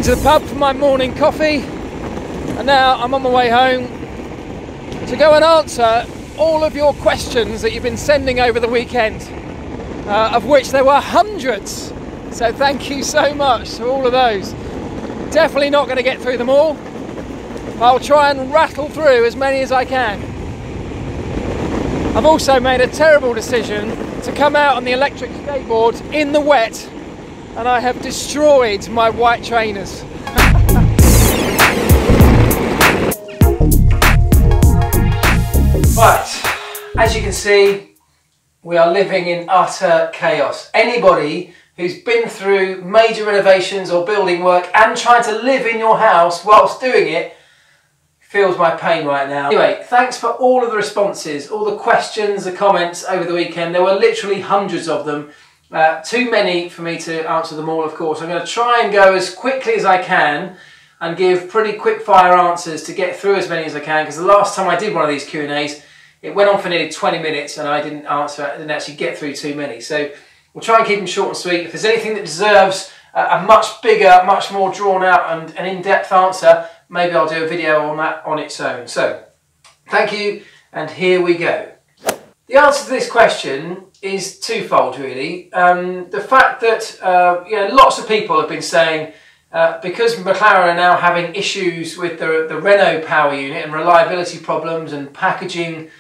to the pub for my morning coffee, and now I'm on my way home to go and answer all of your questions that you've been sending over the weekend, of which there were hundreds. So thank you so much for all of those. Definitely not going to get through them all. I'll try and rattle through as many as I can. I've also made a terrible decision to come out on the electric skateboard in the wet, and I have destroyed my white trainers. Right, as you can see, we are living in utter chaos. Anybody who's been through major renovations or building work and trying to live in your house whilst doing it feels my pain right now. Anyway, thanks for all of the responses, all the questions, the comments over the weekend. There were literally hundreds of them. Too many for me to answer them all, of course. I'm going to try and go as quickly as I can and give pretty quick fire answers to get through as many as I can, because the last time I did one of these Q&As, it went on for nearly 20 minutes and I didn't actually get through too many. So we'll try and keep them short and sweet. If there's anything that deserves a much bigger, much more drawn out and an in-depth answer, maybe I'll do a video on that on its own. So, thank you, and here we go. The answer to this question is twofold, really. The fact that lots of people have been saying, because McLaren are now having issues with the Renault power unit and reliability problems and packaging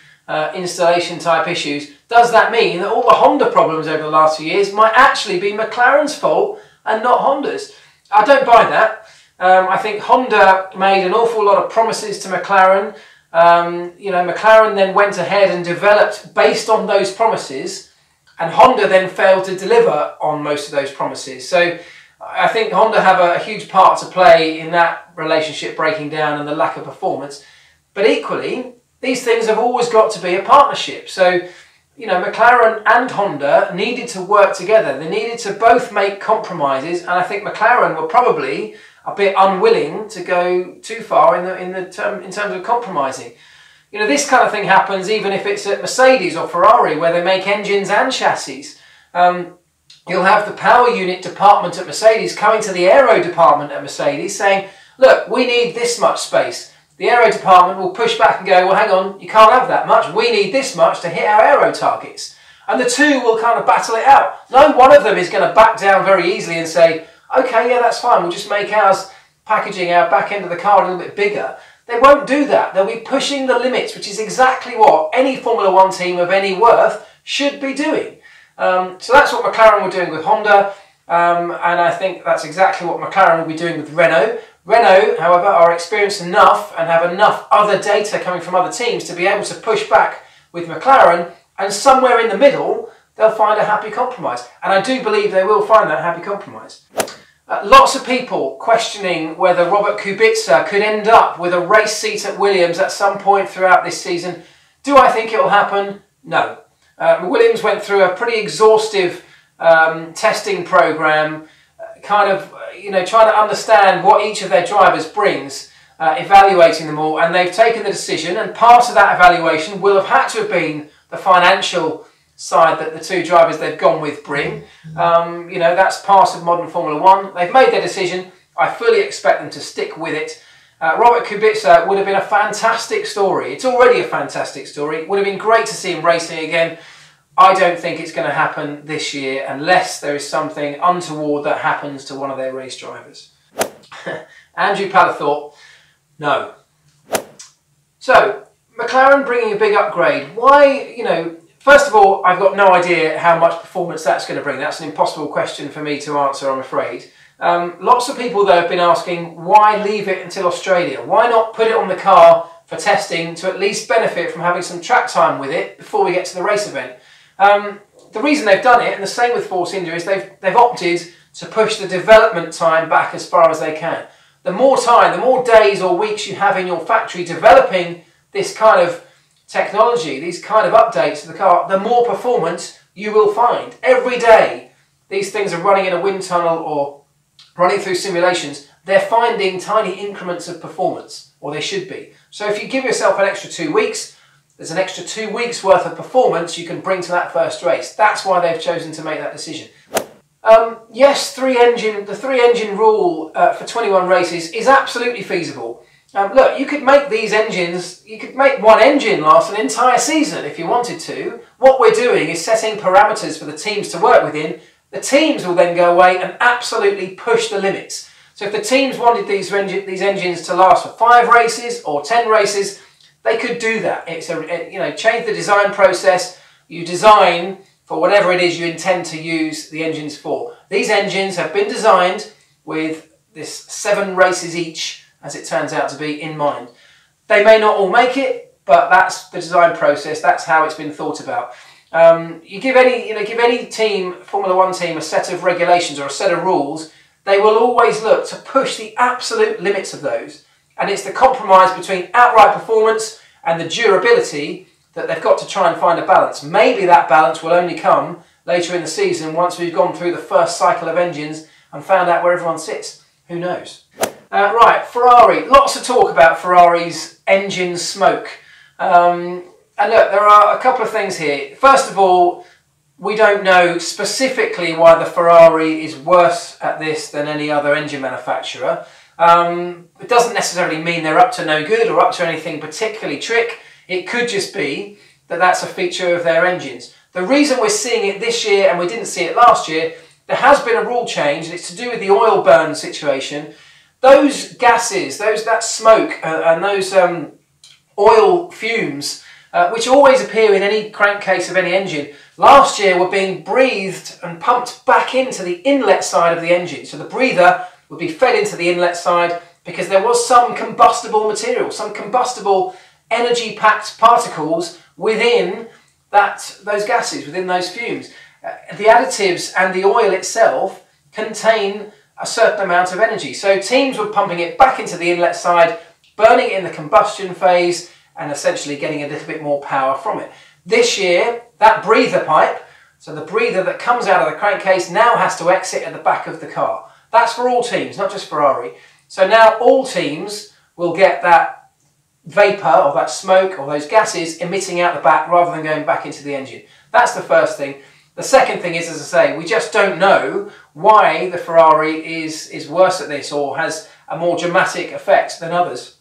installation type issues, does that mean that all the Honda problems over the last few years might actually be McLaren's fault and not Honda's? I don't buy that. I think Honda made an awful lot of promises to McLaren. McLaren then went ahead and developed based on those promises, and Honda then failed to deliver on most of those promises. So I think Honda have a huge part to play in that relationship breaking down and the lack of performance. But equally, these things have always got to be a partnership. So, McLaren and Honda needed to work together. They needed to both make compromises, and I think McLaren were probably a bit unwilling to go too far in terms of compromising. This kind of thing happens even if it's at Mercedes or Ferrari, where they make engines and chassis. You'll have the power unit department at Mercedes coming to the aero department at Mercedes saying, look, we need this much space. The aero department will push back and go, well, hang on, you can't have that much. We need this much to hit our aero targets. And the two will kind of battle it out. No one of them is going to back down very easily and say, okay, yeah, that's fine. We'll just make ours, packaging our back end of the car a little bit bigger. They won't do that. They'll be pushing the limits, which is exactly what any Formula One team of any worth should be doing. So that's what McLaren were doing with Honda. And I think that's exactly what McLaren will be doing with Renault. Renault, however, are experienced enough and have enough other data coming from other teams to be able to push back with McLaren, and somewhere in the middle, they'll find a happy compromise. And I do believe they will find that happy compromise. Lots of people questioning whether Robert Kubica could end up with a race seat at Williams at some point throughout this season. Do I think it will happen? No. Williams went through a pretty exhaustive testing program, trying to understand what each of their drivers brings, evaluating them all, and they've taken the decision, and part of that evaluation will have had to have been the financial side that the two drivers they've gone with bring. That's part of modern Formula One. They've made their decision. I fully expect them to stick with it. Robert Kubica would have been a fantastic story. It's already a fantastic story. It would have been great to see him racing again. I don't think it's going to happen this year unless there is something untoward that happens to one of their race drivers. Andrew Palathorpe, no. So, McLaren bringing a big upgrade. Why, first of all, I've got no idea how much performance that's going to bring. That's an impossible question for me to answer, I'm afraid. Lots of people, though, have been asking, why leave it until Australia? Why not put it on the car for testing to at least benefit from having some track time with it before we get to the race event? The reason they've done it, and the same with Force India, is they've opted to push the development time back as far as they can. The more time, the more days or weeks you have in your factory developing this kind of technology, these kind of updates to the car, the more performance you will find. Every day these things are running in a wind tunnel or running through simulations, they're finding tiny increments of performance, or they should be. So if you give yourself an extra 2 weeks, there's an extra 2 weeks worth of performance you can bring to that first race. That's why they've chosen to make that decision. Yes, the three engine rule for 21 races is absolutely feasible. Look, you could make these engines, you could make one engine last an entire season if you wanted to. What we're doing is setting parameters for the teams to work within. The teams will then go away and absolutely push the limits. So if the teams wanted these engines to last for 5 races or 10 races, they could do that. It's change the design process. You design for whatever it is you intend to use the engines for. These engines have been designed with this 7 races each, as it turns out to be, in mind. They may not all make it, but that's the design process. That's how it's been thought about. You give any team, Formula One team, a set of regulations or a set of rules, they will always look to push the absolute limits of those. And it's the compromise between outright performance and the durability that they've got to try and find a balance. Maybe that balance will only come later in the season once we've gone through the first cycle of engines and found out where everyone sits. Who knows? Right, Ferrari. Lots of talk about Ferrari's engine smoke. And look, there are a couple of things here. First of all, we don't know specifically why the Ferrari is worse at this than any other engine manufacturer. It doesn't necessarily mean they're up to no good or up to anything particularly trick. It could just be that that's a feature of their engines. The reason we're seeing it this year and we didn't see it last year, there has been a rule change, and it's to do with the oil burn situation. Those gases, that smoke and those oil fumes, which always appear in any crankcase of any engine, last year were being breathed and pumped back into the inlet side of the engine. So the breather would be fed into the inlet side because there was some combustible material, some combustible energy-packed particles within those gases, within those fumes. The additives and the oil itself contain a certain amount of energy. So teams were pumping it back into the inlet side, burning it in the combustion phase, and essentially getting a little bit more power from it. This year, that breather pipe, so the breather that comes out of the crankcase, now has to exit at the back of the car. That's for all teams, not just Ferrari. So now all teams will get that vapour or that smoke or those gases emitting out the back rather than going back into the engine. That's the first thing. The second thing is, as I say, we just don't know why the Ferrari is worse at this or has a more dramatic effect than others.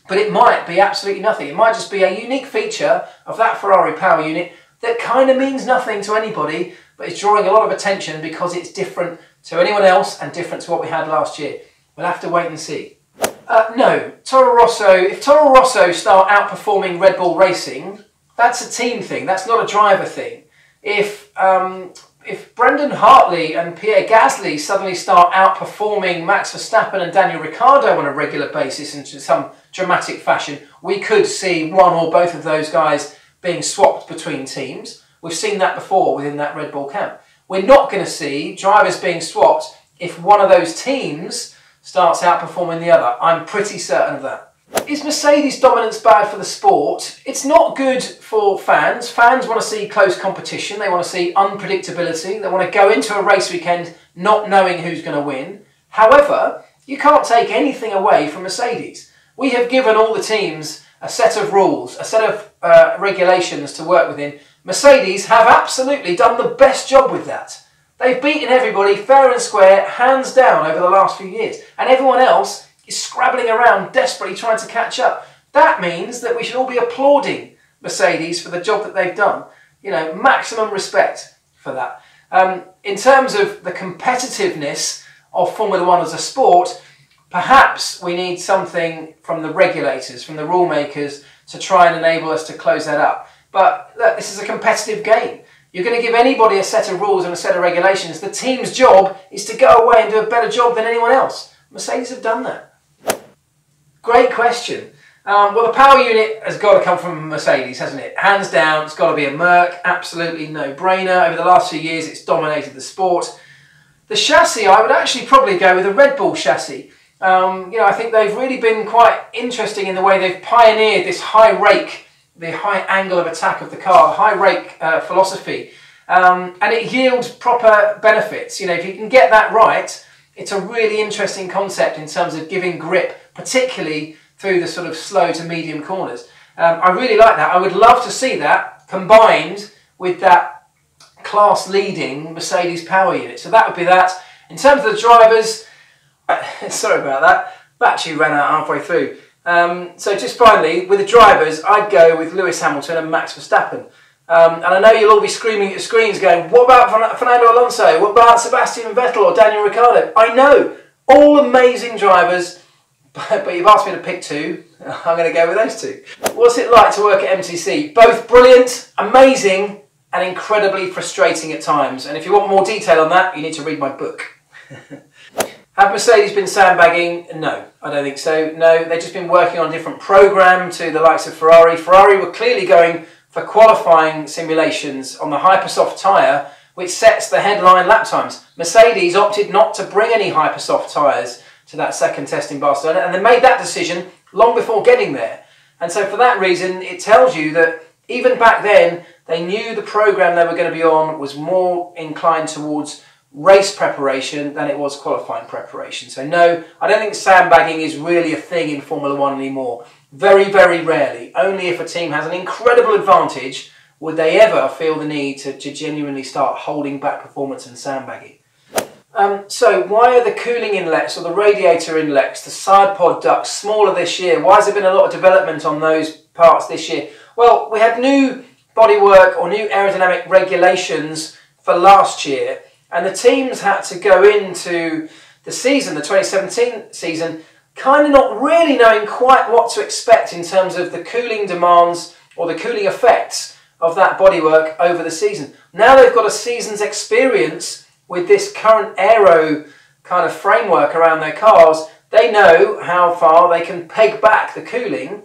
But it might be absolutely nothing. It might just be a unique feature of that Ferrari power unit that kind of means nothing to anybody, but is drawing a lot of attention because it's different to anyone else and different to what we had last year. We'll have to wait and see. No, Toro Rosso, if Toro Rosso start outperforming Red Bull Racing, that's a team thing, that's not a driver thing. If Brendan Hartley and Pierre Gasly suddenly start outperforming Max Verstappen and Daniel Ricciardo on a regular basis in some dramatic fashion, we could see one or both of those guys being swapped between teams. We've seen that before within that Red Bull camp. We're not going to see drivers being swapped if one of those teams starts outperforming the other. I'm pretty certain of that. Is Mercedes dominance bad for the sport? It's not good for fans. Fans want to see close competition. They want to see unpredictability. They want to go into a race weekend not knowing who's going to win. However, you can't take anything away from Mercedes. We have given all the teams a set of rules, a set of regulations to work within. Mercedes have absolutely done the best job with that. They've beaten everybody fair and square, hands down, over the last few years. And everyone else is scrabbling around, desperately trying to catch up. That means that we should all be applauding Mercedes for the job that they've done. You know, maximum respect for that. In terms of the competitiveness of Formula One as a sport, perhaps we need something from the regulators, from the rule makers, to try and enable us to close that up. But look, this is a competitive game. You're going to give anybody a set of rules and a set of regulations. The team's job is to go away and do a better job than anyone else. Mercedes have done that. Great question. Well, the power unit has got to come from Mercedes, hasn't it? Hands down, it's got to be a Merc. Absolutely no-brainer. Over the last few years, it's dominated the sport. The chassis, I would actually probably go with a Red Bull chassis. You know, I think they've really been quite interesting in the way they've pioneered this high rake, the high angle of attack of the car, the high rake philosophy, and it yields proper benefits. You know, if you can get that right, it's a really interesting concept in terms of giving grip, particularly through the sort of slow to medium corners. I really like that. I would love to see that combined with that class-leading Mercedes power unit. So that would be that. In terms of the drivers, sorry about that, battery ran out halfway through. So just finally, with the drivers, I'd go with Lewis Hamilton and Max Verstappen. And I know you'll all be screaming at your screens going, what about Fernando Alonso? What about Sebastian Vettel or Daniel Ricciardo? I know, all amazing drivers, but you've asked me to pick two. I'm going to go with those two. What's it like to work at MTC? Both brilliant, amazing, and incredibly frustrating at times. And if you want more detail on that, you need to read my book. Have Mercedes been sandbagging? No, I don't think so. No, they've just been working on a different program to the likes of Ferrari. Ferrari were clearly going for qualifying simulations on the Hypersoft tyre, which sets the headline lap times. Mercedes opted not to bring any Hypersoft tyres to that second test in Barcelona, and they made that decision long before getting there. And so for that reason, it tells you that even back then, they knew the program they were going to be on was more inclined towards race preparation than it was qualifying preparation. So no, I don't think sandbagging is really a thing in Formula One anymore. Very, very rarely. Only if a team has an incredible advantage would they ever feel the need to genuinely start holding back performance and sandbagging. So why are the cooling inlets or the radiator inlets, the side pod ducts, smaller this year? Why has there been a lot of development on those parts this year? Well, we had new bodywork or new aerodynamic regulations for last year, and the teams had to go into the season, the 2017 season, kind of not really knowing quite what to expect in terms of the cooling demands or the cooling effects of that bodywork over the season. Now they've got a season's experience with this current aero kind of framework around their cars. They know how far they can peg back the cooling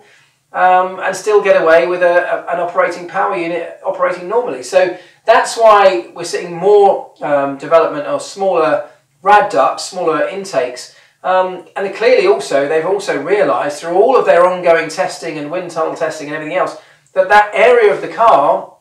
and still get away with an operating power unit operating normally. So that's why we're seeing more development of smaller rad ducts, smaller intakes. And clearly also, they've also realised through all of their ongoing testing and wind tunnel testing and everything else, that that area of the car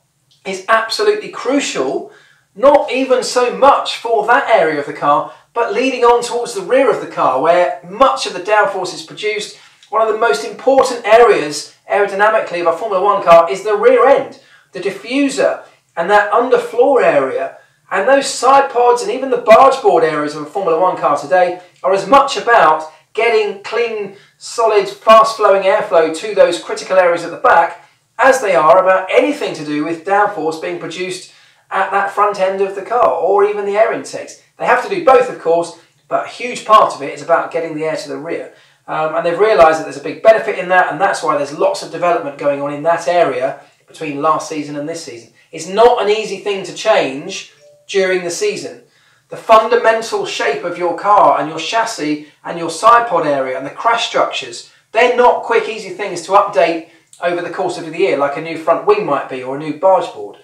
is absolutely crucial, not even so much for that area of the car, but leading on towards the rear of the car, where much of the downforce is produced. One of the most important areas aerodynamically of a Formula One car is the rear end, the diffuser, and that underfloor area. And those side pods and even the barge board areas of a Formula One car today are as much about getting clean, solid, fast-flowing airflow to those critical areas at the back as they are about anything to do with downforce being produced at that front end of the car or even the air intakes. They have to do both, of course, but a huge part of it is about getting the air to the rear. And they've realised that there's a big benefit in that, and that's why there's lots of development going on in that area between last season and this season. It's not an easy thing to change during the season. The fundamental shape of your car and your chassis and your side pod area and the crash structures, they're not quick, easy things to update over the course of the year, like a new front wing might be or a new barge board.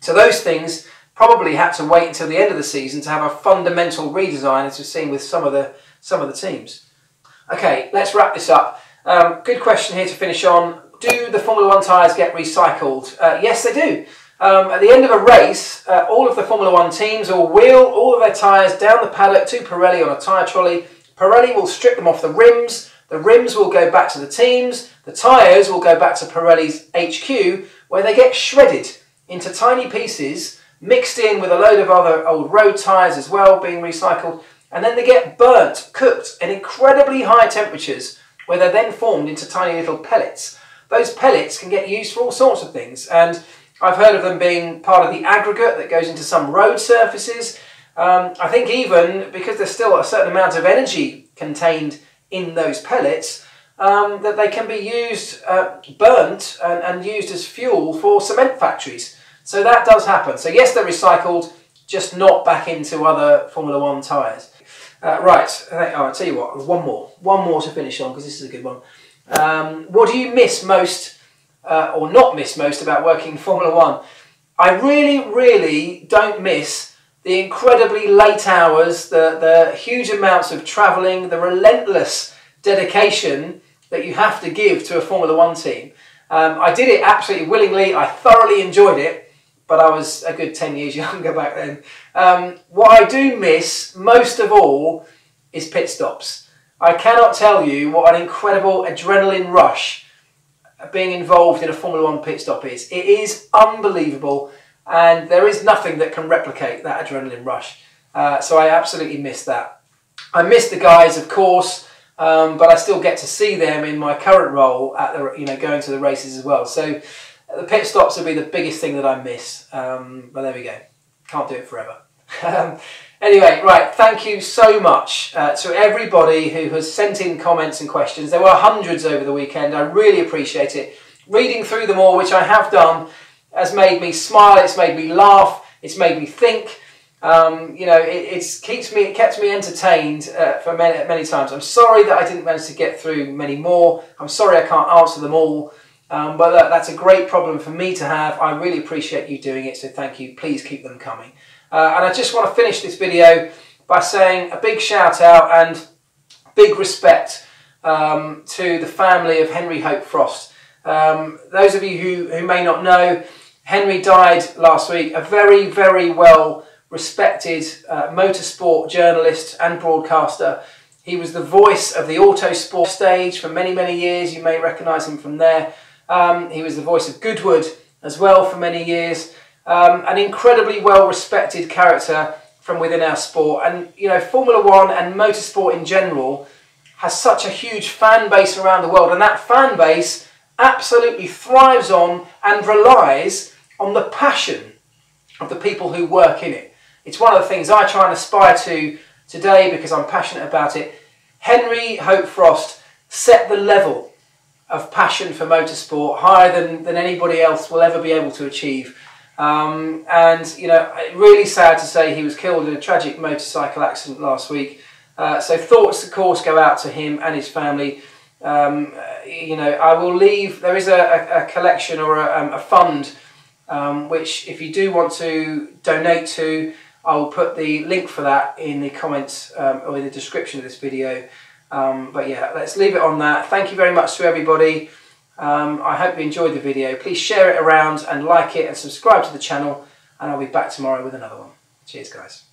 So those things probably had to wait until the end of the season to have a fundamental redesign, as we've seen with some of the teams. Okay, let's wrap this up. Good question here to finish on. Do the Formula One tyres get recycled? Yes, they do. At the end of a race, all of the Formula One teams will wheel all of their tyres down the paddock to Pirelli on a tyre trolley. Pirelli will strip them off the rims will go back to the teams, the tyres will go back to Pirelli's HQ, where they get shredded into tiny pieces, mixed in with a load of other old road tyres as well, being recycled, and then they get burnt, cooked at incredibly high temperatures, where they're then formed into tiny little pellets. Those pellets can get used for all sorts of things, and I've heard of them being part of the aggregate that goes into some road surfaces. I think even, because there's still a certain amount of energy contained in those pellets, that they can be used, burnt and used as fuel for cement factories. So that does happen. So yes, they're recycled, just not back into other Formula One tyres. Right, I'll tell you what, one more to finish on, because this is a good one. What do you miss most, or not miss most, about working in Formula One? I really don't miss the incredibly late hours, the huge amounts of travelling, the relentless dedication that you have to give to a Formula One team. I did it absolutely willingly, I thoroughly enjoyed it, but I was a good 10 years younger back then. What I do miss most of all is pit stops. I cannot tell you what an incredible adrenaline rush being involved in a Formula One pit stop is. It is unbelievable. and there is nothing that can replicate that adrenaline rush. So I absolutely miss that. I miss the guys, of course, but I still get to see them in my current role at the, going to the races as well. So the pit stops will be the biggest thing that I miss. But there we go. Can't do it forever. Anyway, right, thank you so much to everybody who has sent in comments and questions. There were hundreds over the weekend. I really appreciate it. Reading through them all, which I have done, has made me smile, it's made me laugh, it's made me think. It kept me entertained for many times. I'm sorry that I didn't manage to get through many more. I'm sorry I can't answer them all. But that's a great problem for me to have. I really appreciate you doing it, so thank you. Please keep them coming. And I just want to finish this video by saying a big shout out and big respect to the family of Henry Hope Frost. Those of you who may not know, Henry died last week, a very, very well respected motorsport journalist and broadcaster. He was the voice of the autosport stage for many, many years. You may recognise him from there. He was the voice of Goodwood as well for many years. An incredibly well-respected character from within our sport. And, Formula One and motorsport in general has such a huge fan base around the world. And that fan base absolutely thrives on and relies on the passion of the people who work in it. It's one of the things I try and aspire to today because I'm passionate about it. Henry Hope Frost set the level of passion for motorsport higher than anybody else will ever be able to achieve. Really sad to say he was killed in a tragic motorcycle accident last week. So thoughts, of course, go out to him and his family. I will leave, there is a collection or a fund which if you do want to donate to, I will put the link for that in the comments or in the description of this video. But yeah, let's leave it on that. Thank you very much to everybody. I hope you enjoyed the video. Please share it around and like it and subscribe to the channel, and I'll be back tomorrow with another one. Cheers, guys.